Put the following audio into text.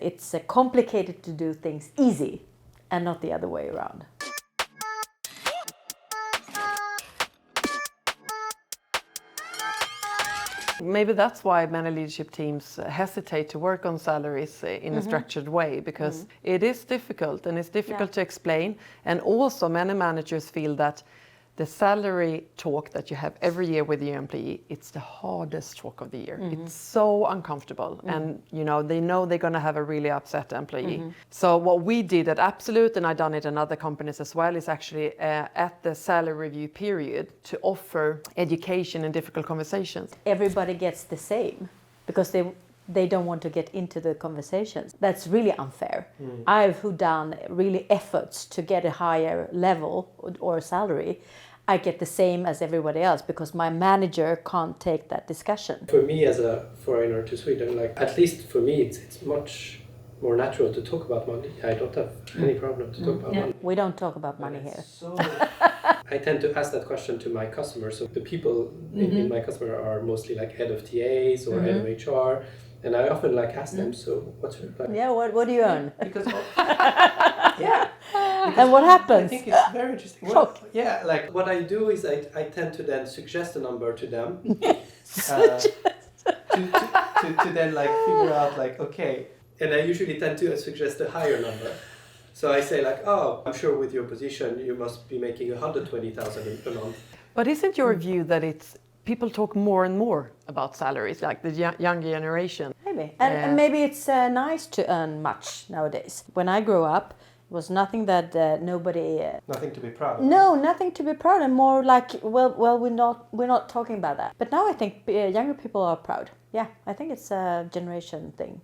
it's complicated to do things easy and not the other way around. Maybe that's why many leadership teams hesitate to work on salaries in a structured way, because it is difficult and it's difficult to explain. And also many managers feel that the salary talk that you have every year with your employee, it's the hardest talk of the year. It's so uncomfortable, and they know they're going to have a really upset employee. So what we did at Absolut, and I've done it in other companies as well, is actually at the salary review period to offer education and difficult conversations. Everybody gets the same because they don't want to get into the conversations. That's really unfair. I've done really efforts to get a higher level or salary. I get the same as everybody else because my manager can't take that discussion. For me as a foreigner to Sweden, at least for me, it's much more natural to talk about money. I don't have any problem to talk about money. We don't talk about money here. So I tend to ask that question to my customers. So the people in my customer are mostly head of TAs or head of HR. And I often ask them, so what's your plan? Yeah, what do you earn? Because and what happens? I think it's very interesting. Well, what I do is I tend to then suggest a number to them to then figure out okay. And I usually tend to suggest a higher number. So I say I'm sure with your position you must be making 120,000 a month. But isn't your view that people talk more and more about salaries, like the younger generation? Maybe. And maybe it's nice to earn much nowadays. When I grew up, it was nothing that nobody... nothing to be proud of. No, nothing to be proud of. More we're not talking about that. But now I think younger people are proud. Yeah, I think it's a generation thing.